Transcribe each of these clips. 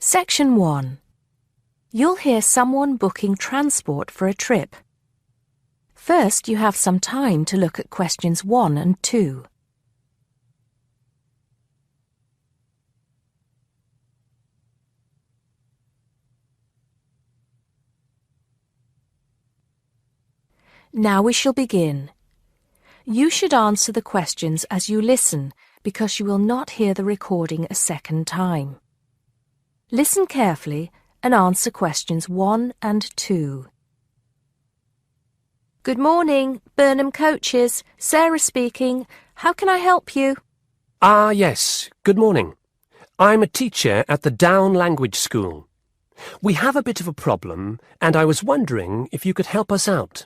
Section 1. You'll hear someone booking transport for a trip. First, you have some time to look at questions 1 and 2. Now we shall begin. You should answer the questions as you listen because you will not hear the recording a second time. Listen carefully and answer questions 1 and 2. Good morning, Burnham Coaches. Sarah speaking. How can I help you? Yes. Good morning. I'm a teacher at the Down Language School. We have a bit of a problem, and I was wondering if you could help us out.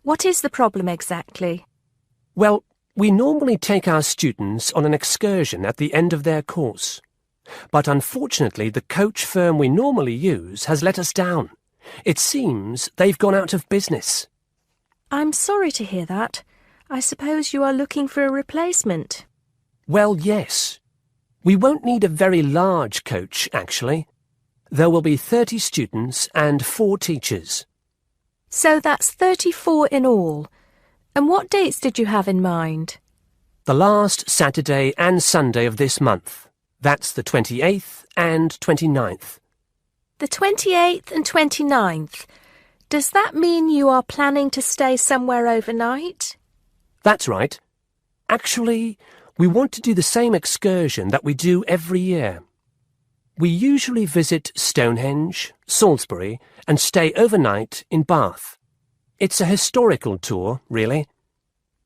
What is the problem exactly? Well, we normally take our students on an excursion at the end of their course. But unfortunately, the coach firm we normally use has let us down. It seems they've gone out of business. I'm sorry to hear that. I suppose you are looking for a replacement. Well, yes. We won't need a very large coach, actually. There will be 30 students and 4 teachers. So that's 34 in all. And what dates did you have in mind? The last Saturday and Sunday of this month. That's the 28th and 29th. The 28th and 29th. Does that mean you are planning to stay somewhere overnight? That's right. Actually, we want to do the same excursion that we do every year. We usually visit Stonehenge, Salisbury, and stay overnight in Bath. It's a historical tour, really.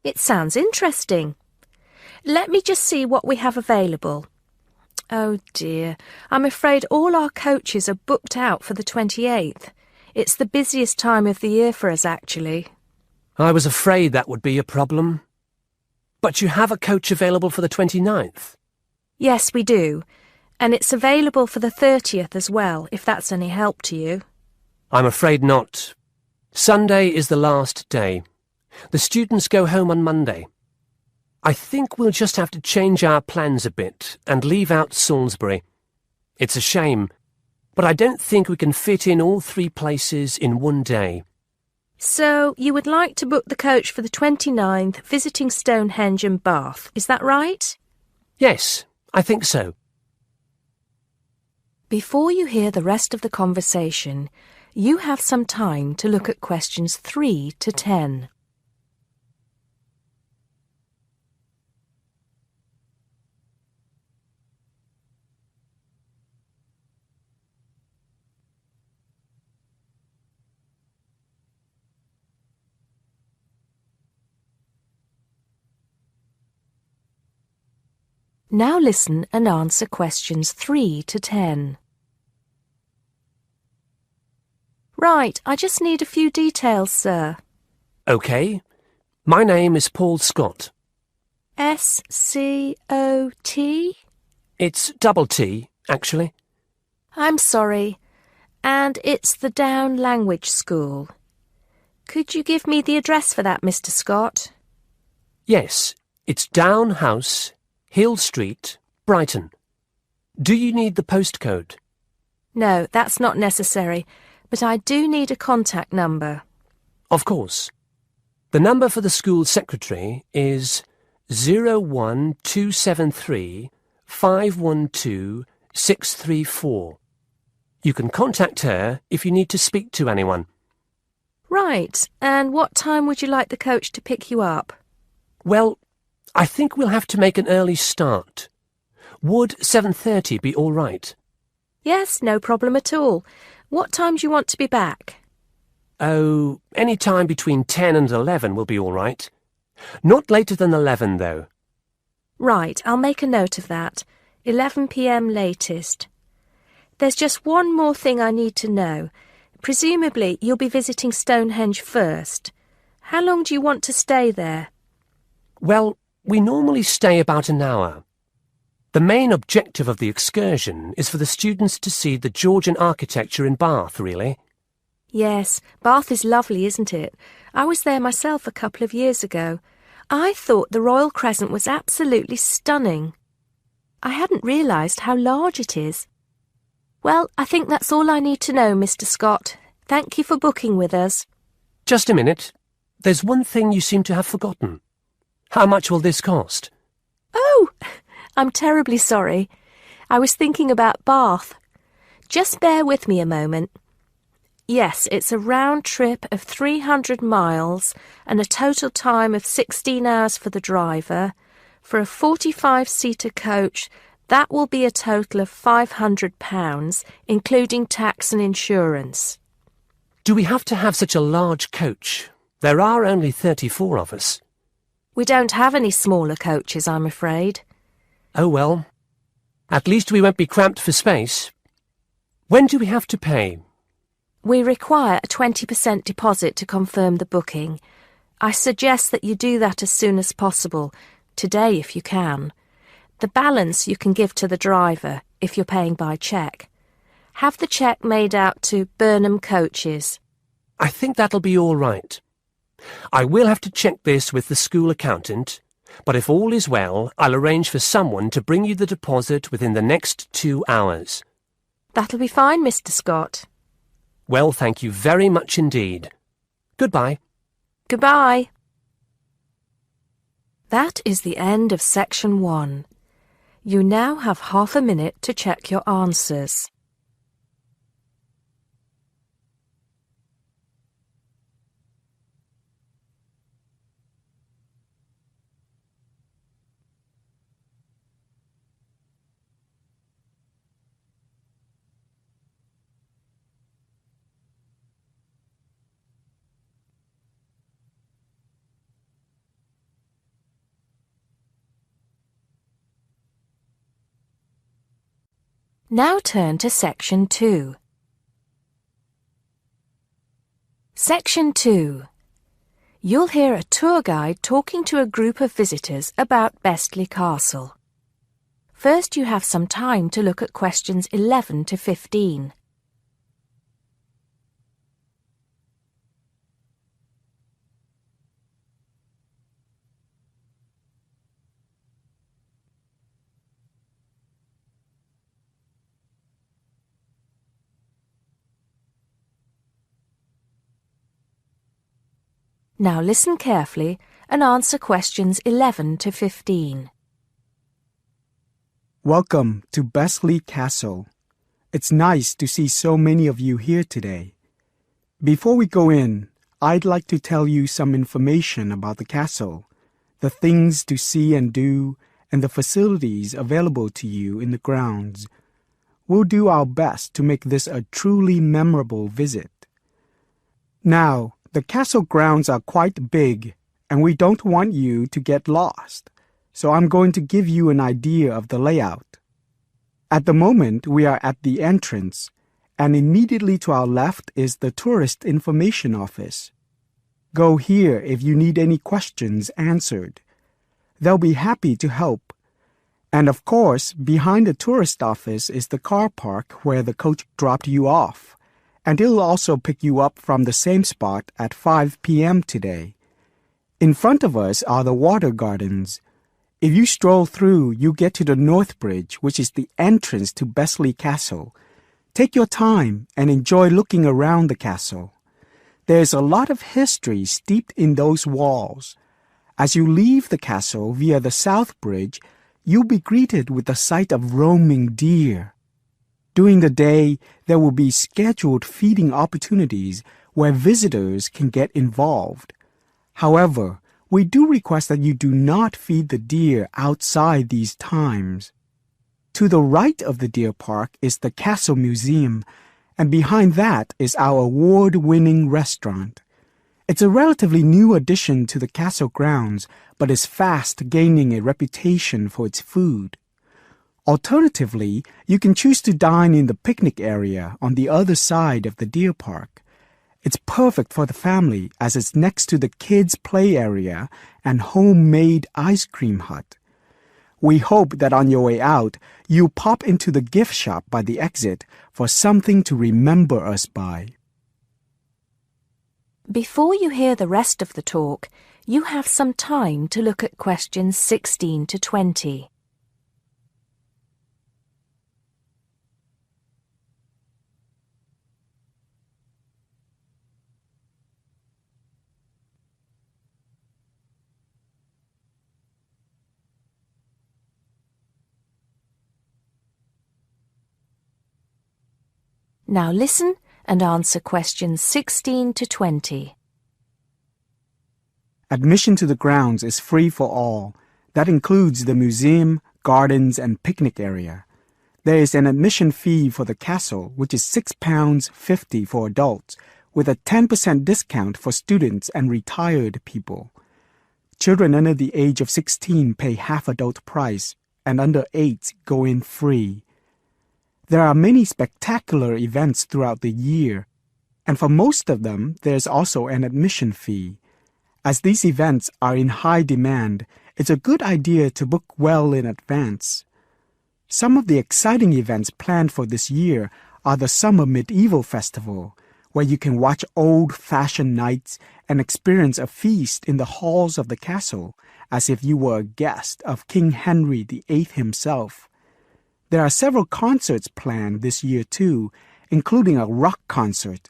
It sounds interesting. Let me just see what we have available. Oh dear, I'm afraid all our coaches are booked out for the 28th. It's the busiest time of the year for us, actually. I was afraid that would be a problem. But you have a coach available for the 29th? Yes, we do. And it's available for the 30th as well, if that's any help to you. I'm afraid not. Sunday is the last day. The students go home on Monday. I think we'll just have to change our plans a bit and leave out Salisbury. It's a shame, but I don't think we can fit in all 3 places in one day. So, you would like to book the coach for the 29th, visiting Stonehenge and Bath, is that right? Yes, I think so. Before you hear the rest of the conversation, you have some time to look at questions 3 to 10. Now listen and answer questions 3 to 10. Right, I just need a few details, sir. OK. My name is Paul Scott. S-C-O-T? It's double T, actually. I'm sorry. And it's the Down Language School. Could you give me the address for that, Mr. Scott? Yes, it's Down House, Hill Street, Brighton. Do you need the postcode? No, that's not necessary, but I do need a contact number. Of course. The number for the school secretary is 01273 512 634. You can contact her if you need to speak to anyone. Right, and what time would you like the coach to pick you up? Well, I think we'll have to make an early start. Would 7:30 be all right? Yes, no problem at all. What time do you want to be back? Oh, any time between 10 and 11 will be all right. Not later than 11, though. Right, I'll make a note of that. 11 p.m. latest. There's just one more thing I need to know. Presumably, you'll be visiting Stonehenge first. How long do you want to stay there? Well, we normally stay about an hour. The main objective of the excursion is for the students to see the Georgian architecture in Bath, really. Yes, Bath is lovely, isn't it? I was there myself a couple of years ago. I thought the Royal Crescent was absolutely stunning. I hadn't realised how large it is. Well, I think that's all I need to know, Mr. Scott. Thank you for booking with us. Just a minute. There's one thing you seem to have forgotten. How much will this cost? Oh, I'm terribly sorry. I was thinking about Bath. Just bear with me a moment. Yes, it's a round trip of 300 miles and a total time of 16 hours for the driver. For a 45-seater coach, that will be a total of £500, including tax and insurance. Do we have to have such a large coach? There are only 34 of us. We don't have any smaller coaches, I'm afraid. Oh well. At least we won't be cramped for space. When do we have to pay? We require a 20% deposit to confirm the booking. I suggest that you do that as soon as possible, today if you can. The balance you can give to the driver if you're paying by cheque. Have the cheque made out to Burnham Coaches. I think that'll be all right. I will have to check this with the school accountant, but if all is well, I'll arrange for someone to bring you the deposit within the next 2 hours. That'll be fine, Mr. Scott. Well, thank you very much indeed. Goodbye. Goodbye. That is the end of section 1. You now have half a minute to check your answers. Now turn to Section 2. Section 2. You'll hear a tour guide talking to a group of visitors about BESTLEY Castle. First, you have some time to look at questions 11 to 15. Now listen carefully and answer questions 11 to 15. Welcome to BESTLEY Castle. It's nice to see so many of you here today. Before we go in, I'd like to tell you some information about the castle, the things to see and do, and the facilities available to you in the grounds. We'll do our best to make this a truly memorable visit. Now, the castle grounds are quite big, and we don't want you to get lost, so I'm going to give you an idea of the layout. At the moment, we are at the entrance, and immediately to our left is the Tourist Information Office. Go here if you need any questions answered. They'll be happy to help. And of course, behind the tourist office is the car park where the coach dropped you off. And it'll also pick you up from the same spot at 5 p.m. today. In front of us are the water gardens. If you stroll through, you get to the North Bridge, which is the entrance to BESTLEY Castle. Take your time and enjoy looking around the castle. There's a lot of history steeped in those walls. As you leave the castle via the South Bridge, you'll be greeted with the sight of roaming deer. During the day, there will be scheduled feeding opportunities where visitors can get involved. However, we do request that you do not feed the deer outside these times. To the right of the deer park is the Castle Museum, and behind that is our award-winning restaurant. It's a relatively new addition to the castle grounds, but is fast gaining a reputation for its food. Alternatively, you can choose to dine in the picnic area on the other side of the deer park. It's perfect for the family as it's next to the kids' play area and homemade ice cream hut. We hope that on your way out, you'll pop into the gift shop by the exit for something to remember us by. Before you hear the rest of the talk, you have some time to look at questions 16 to 20. Now listen and answer questions 16 to 20. Admission to the grounds is free for all. That includes the museum, gardens, and picnic area. There is an admission fee for the castle, which is £6.50 for adults, with a 10% discount for students and retired people. Children under the age of 16 pay half adult price, and under 8 go in free. There are many spectacular events throughout the year, and for most of them, there's also an admission fee. As these events are in high demand, it's a good idea to book well in advance. Some of the exciting events planned for this year are the Summer Medieval Festival, where you can watch old-fashioned nights and experience a feast in the halls of the castle, as if you were a guest of King Henry VIII himself. There are several concerts planned this year too, including a rock concert,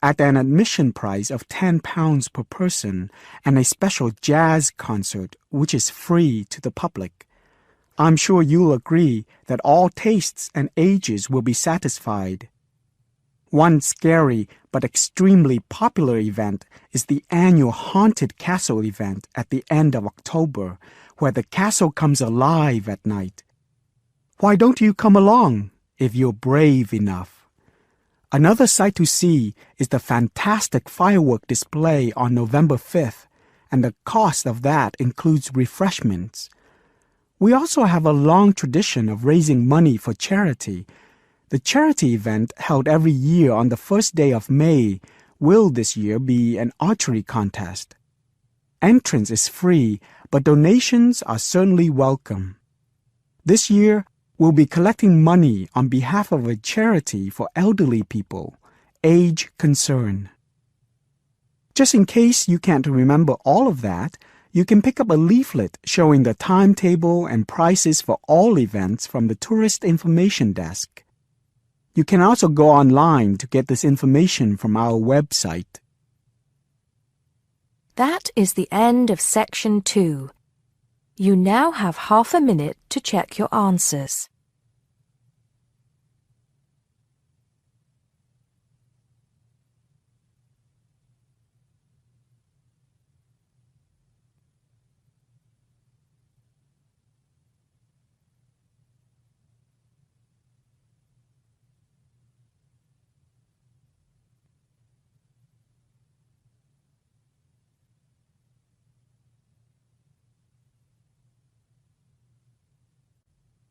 at an admission price of £10 per person, and a special jazz concert, which is free to the public. I'm sure you'll agree that all tastes and ages will be satisfied. One scary but extremely popular event is the annual Haunted Castle event at the end of October, where the castle comes alive at night. Why don't you come along, if you're brave enough? Another sight to see is the fantastic firework display on November 5th, and the cost of that includes refreshments. We also have a long tradition of raising money for charity. The charity event held every year on the first day of May will this year be an archery contest. Entrance is free, but donations are certainly welcome. This year, we'll be collecting money on behalf of a charity for elderly people, Age Concern. Just in case you can't remember all of that, you can pick up a leaflet showing the timetable and prices for all events from the Tourist Information Desk. You can also go online to get this information from our website. That is the end of Section 2. You now have half a minute to check your answers.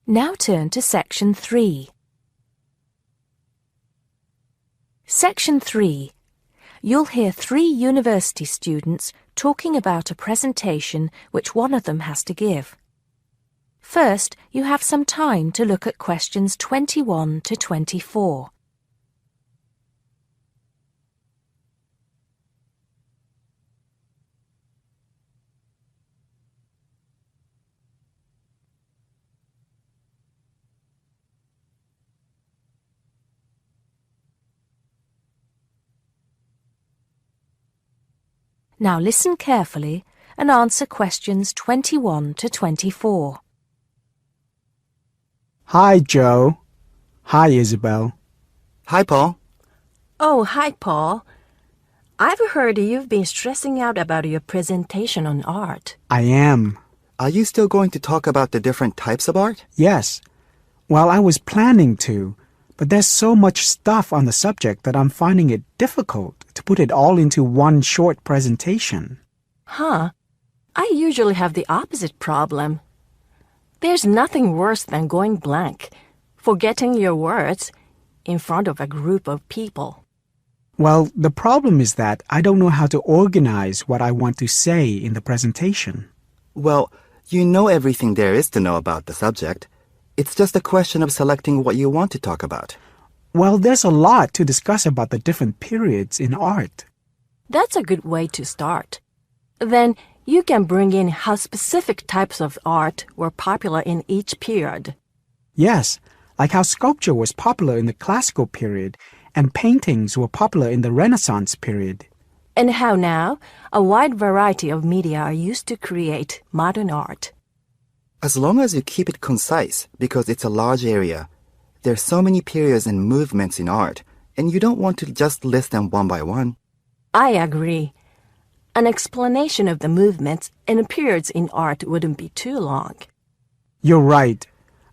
Now turn to Section 3. Section 3. You'll hear 3 university students talking about a presentation which one of them has to give. First, you have some time to look at questions 21 to 24. Now listen carefully and answer questions 21 to 24. Hi, Joe. Hi, Isabel. Hi, Paul. Oh, hi, Paul. I've heard you've been stressing out about your presentation on art. I am. Are you still going to talk about the different types of art? Yes. Well, I was planning to, but there's so much stuff on the subject that I'm finding it difficult to put it all into one short presentation. Huh. I usually have the opposite problem. There's nothing worse than going blank, forgetting your words in front of a group of people. Well, the problem is that I don't know how to organize what I want to say in the presentation. Well, you know everything there is to know about the subject. It's just a question of selecting what you want to talk about. Well, there's a lot to discuss about the different periods in art. That's a good way to start. Then you can bring in how specific types of art were popular in each period. Yes, like how sculpture was popular in the classical period and paintings were popular in the Renaissance period. And how now a wide variety of media are used to create modern art. As long as you keep it concise, because it's a large area, there's so many periods and movements in art, and you don't want to just list them one by one. I agree. An explanation of the movements and periods in art wouldn't be too long. You're right.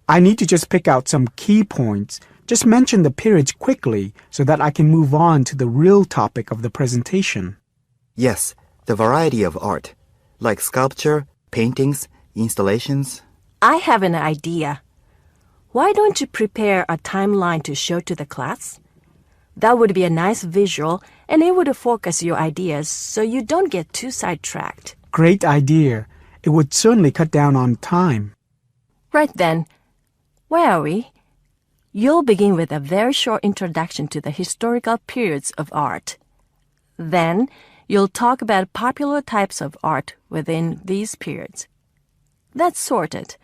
I need to just pick out some key points. Just mention the periods quickly so that I can move on to the real topic of the presentation. Yes, the variety of art, like sculpture, paintings, installations. I have an idea. Why don't you prepare a timeline to show to the class? That would be a nice visual, and it would focus your ideas so you don't get too sidetracked. Great idea. It would certainly cut down on time. Right then, where are we? You'll begin with a very short introduction to the historical periods of art. Then, you'll talk about popular types of art within these periods. That's sorted.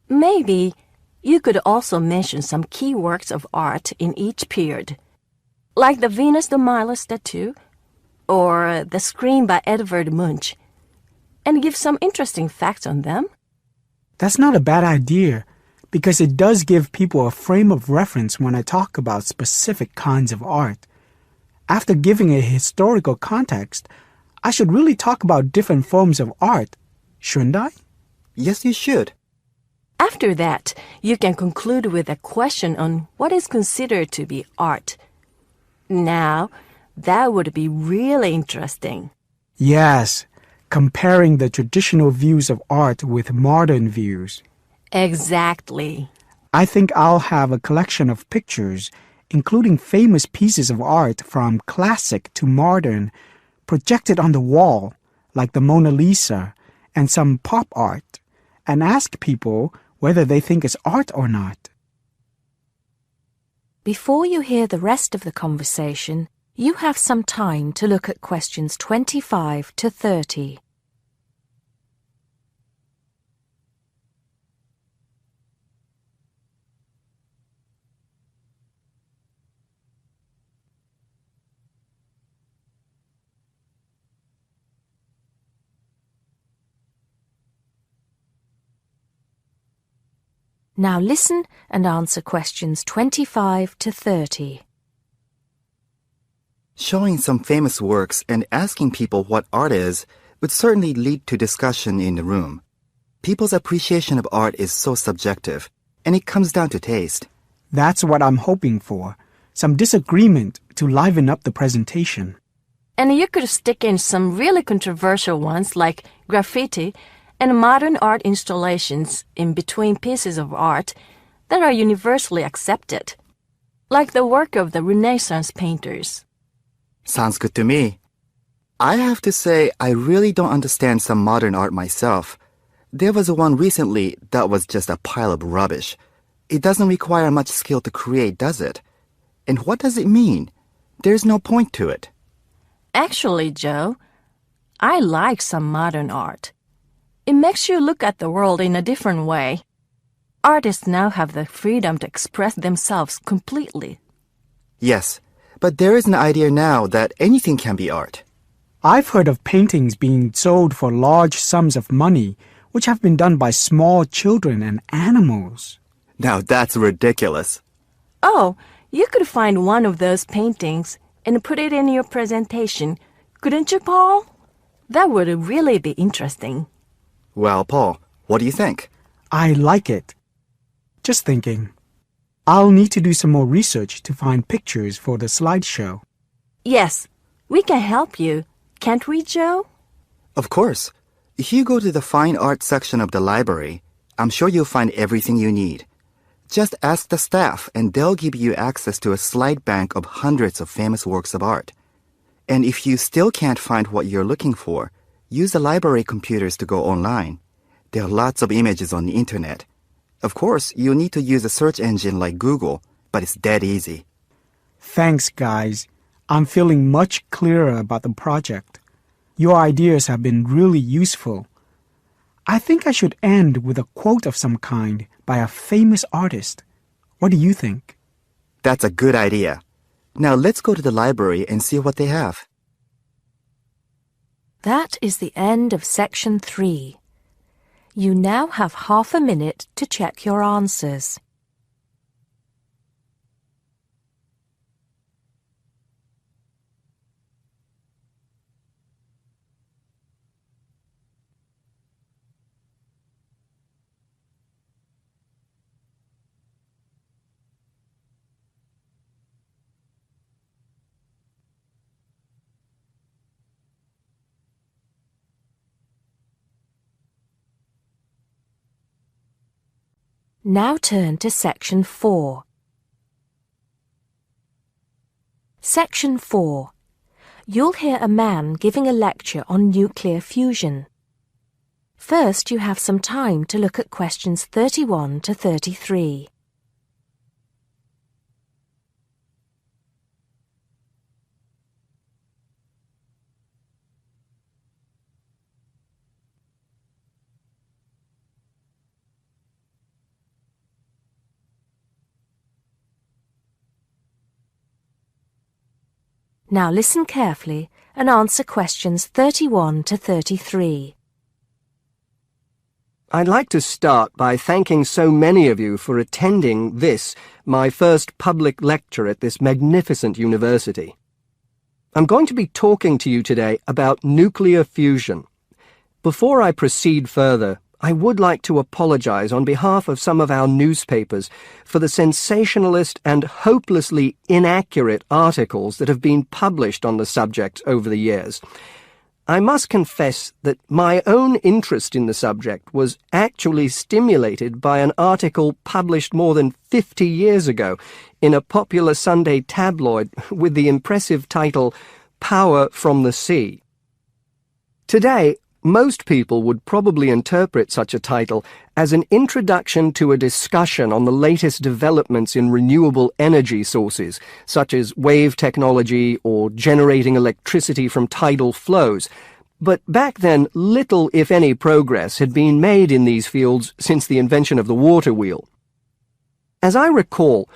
Maybe you could also mention some key works of art in each period, like the Venus de Milo statue or the Scream by Edvard Munch, and give some interesting facts on them. That's not a bad idea, because it does give people a frame of reference when I talk about specific kinds of art. After giving a historical context, I should really talk about different forms of art, shouldn't I? Yes, you should. After that, you can conclude with a question on what is considered to be art. Now, that would be really interesting. Yes, comparing the traditional views of art with modern views. Exactly. I think I'll have a collection of pictures, including famous pieces of art from classic to modern, projected on the wall, like the Mona Lisa, and some pop art, and ask people whether they think it's art or not. Before you hear the rest of the conversation, you have some time to look at questions 25 to 30. Now listen and answer questions 25 to 30. Showing some famous works and asking people what art is would certainly lead to discussion in the room. People's appreciation of art is so subjective, and it comes down to taste. That's what I'm hoping for, some disagreement to liven up the presentation. And you could stick in some really controversial ones like graffiti and modern art installations in between pieces of art that are universally accepted, like the work of the Renaissance painters. Sounds good to me. I have to say, I really don't understand some modern art myself. There was one recently that was just a pile of rubbish. It doesn't require much skill to create, does it? And what does it mean? There's no point to it. Actually, Joe, I like some modern art. It makes you look at the world in a different way. Artists now have the freedom to express themselves completely. Yes, but there is an idea now that anything can be art. I've heard of paintings being sold for large sums of money, which have been done by small children and animals. Now that's ridiculous. Oh, you could find one of those paintings and put it in your presentation, couldn't you, Paul? That would really be interesting. Well, Paul, what do you think? I like it. Just thinking. I'll need to do some more research to find pictures for the slideshow. Yes, we can help you. Can't we, Joe? Of course. If you go to the fine art section of the library, I'm sure you'll find everything you need. Just ask the staff and they'll give you access to a slide bank of hundreds of famous works of art. And if you still can't find what you're looking for, use the library computers to go online. There are lots of images on the internet. Of course, you'll need to use a search engine like Google, but it's dead easy. Thanks, guys. I'm feeling much clearer about the project. Your ideas have been really useful. I think I should end with a quote of some kind by a famous artist. What do you think? That's a good idea. Now let's go to the library and see what they have. That is the end of section 3. You now have half a minute to check your answers. Now turn to Section 4. Section 4. You'll hear a man giving a lecture on nuclear fusion. First, you have some time to look at questions 31 to 33. Now listen carefully and answer questions 31 to 33. I'd like to start by thanking so many of you for attending this, my first public lecture at this magnificent university. I'm going to be talking to you today about nuclear fusion. Before I proceed further, I would like to apologize on behalf of some of our newspapers for the sensationalist and hopelessly inaccurate articles that have been published on the subject over the years. I must confess that my own interest in the subject was actually stimulated by an article published more than 50 years ago in a popular Sunday tabloid with the impressive title, Power from the Sea. Today, most people would probably interpret such a title as an introduction to a discussion on the latest developments in renewable energy sources, such as wave technology or generating electricity from tidal flows. But back then, little, if any, progress had been made in these fields since the invention of the water wheel. As I recall,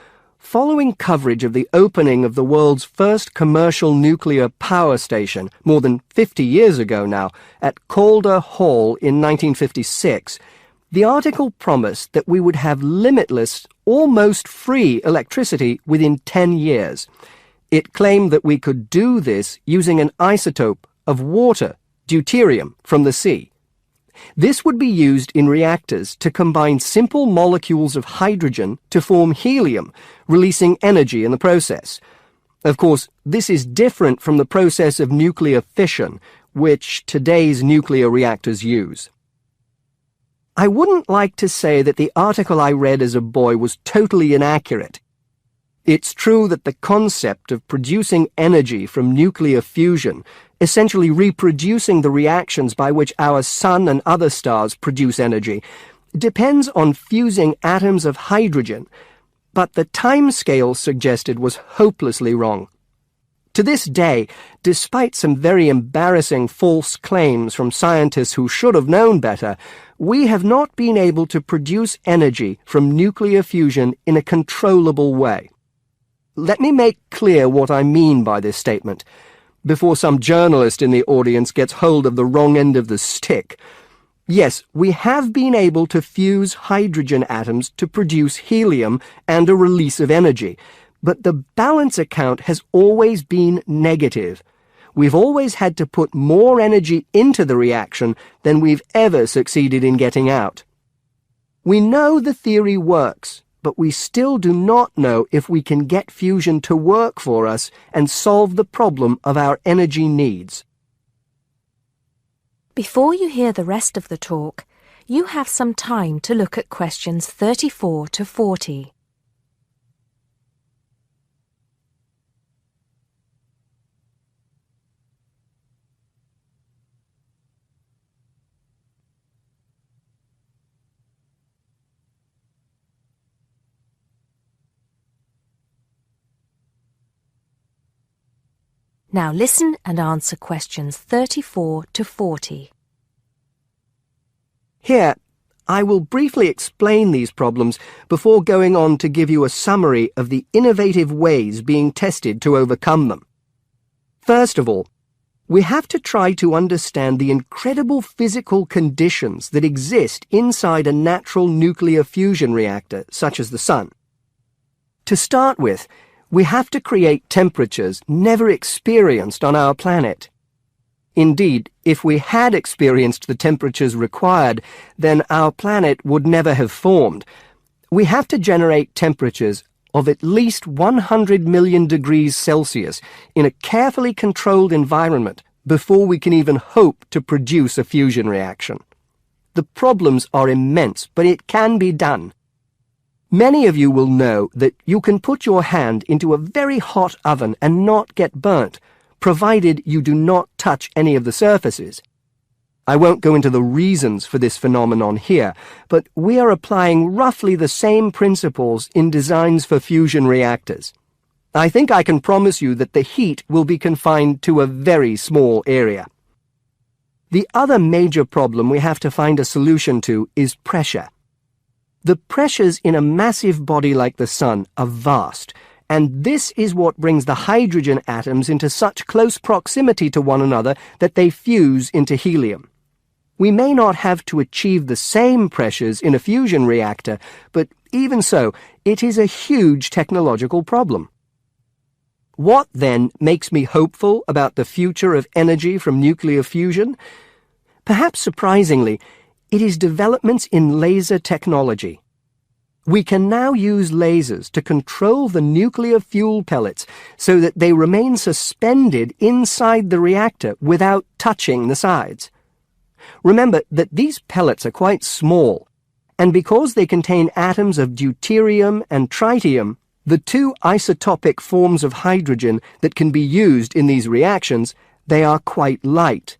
following coverage of the opening of the world's first commercial nuclear power station, more than 50 years ago now, at Calder Hall in 1956, the article promised that we would have limitless, almost free electricity within 10 years. It claimed that we could do this using an isotope of water, deuterium, from the sea. This would be used in reactors to combine simple molecules of hydrogen to form helium, releasing energy in the process. Of course, this is different from the process of nuclear fission, which today's nuclear reactors use. I wouldn't like to say that the article I read as a boy was totally inaccurate. It's true that the concept of producing energy from nuclear fusion, essentially reproducing the reactions by which our sun and other stars produce energy, depends on fusing atoms of hydrogen, but the timescale suggested was hopelessly wrong. To this day, despite some very embarrassing false claims from scientists who should have known better, we have not been able to produce energy from nuclear fusion in a controllable way. Let me make clear what I mean by this statement, before some journalist in the audience gets hold of the wrong end of the stick. Yes, we have been able to fuse hydrogen atoms to produce helium and a release of energy, but the balance account has always been negative. We've always had to put more energy into the reaction than we've ever succeeded in getting out. We know the theory works, but we still do not know if we can get fusion to work for us and solve the problem of our energy needs. Before you hear the rest of the talk, you have some time to look at questions 34 to 40. Now listen and answer questions 34 to 40. Here, I will briefly explain these problems before going on to give you a summary of the innovative ways being tested to overcome them. First of all, we have to try to understand the incredible physical conditions that exist inside a natural nuclear fusion reactor, such as the sun. To start with, we have to create temperatures never experienced on our planet. Indeed, if we had experienced the temperatures required, then our planet would never have formed. We have to generate temperatures of at least 100 million degrees Celsius in a carefully controlled environment before we can even hope to produce a fusion reaction. The problems are immense, but it can be done. Many of you will know that you can put your hand into a very hot oven and not get burnt, provided you do not touch any of the surfaces. I won't go into the reasons for this phenomenon here, but we are applying roughly the same principles in designs for fusion reactors. I think I can promise you that the heat will be confined to a very small area. The other major problem we have to find a solution to is pressure. The pressures in a massive body like the Sun are vast, and this is what brings the hydrogen atoms into such close proximity to one another that they fuse into helium. We may not have to achieve the same pressures in a fusion reactor, but even so, it is a huge technological problem. What, then, makes me hopeful about the future of energy from nuclear fusion? Perhaps surprisingly, it is developments in laser technology. We can now use lasers to control the nuclear fuel pellets so that they remain suspended inside the reactor without touching the sides. Remember that these pellets are quite small, and because they contain atoms of deuterium and tritium, the two isotopic forms of hydrogen that can be used in these reactions, they are quite light.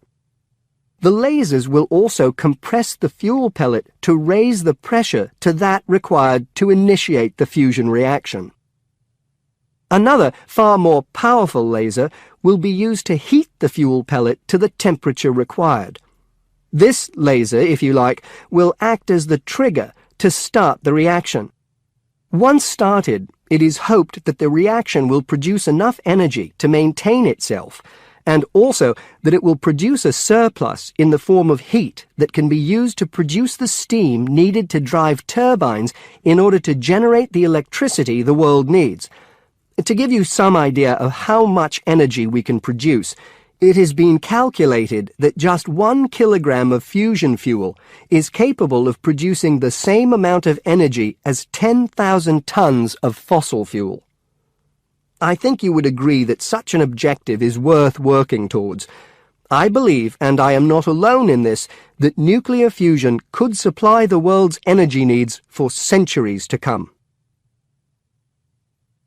The lasers will also compress the fuel pellet to raise the pressure to that required to initiate the fusion reaction. Another, far more powerful laser will be used to heat the fuel pellet to the temperature required. This laser, if you like, will act as the trigger to start the reaction. Once started, it is hoped that the reaction will produce enough energy to maintain itself, and also that it will produce a surplus in the form of heat that can be used to produce the steam needed to drive turbines in order to generate the electricity the world needs. To give you some idea of how much energy we can produce, it has been calculated that just 1 kilogram of fusion fuel is capable of producing the same amount of energy as 10,000 tons of fossil fuel. I think you would agree that such an objective is worth working towards. I believe, and I am not alone in this, that nuclear fusion could supply the world's energy needs for centuries to come.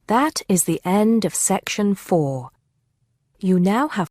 That is the end of section 4. You now have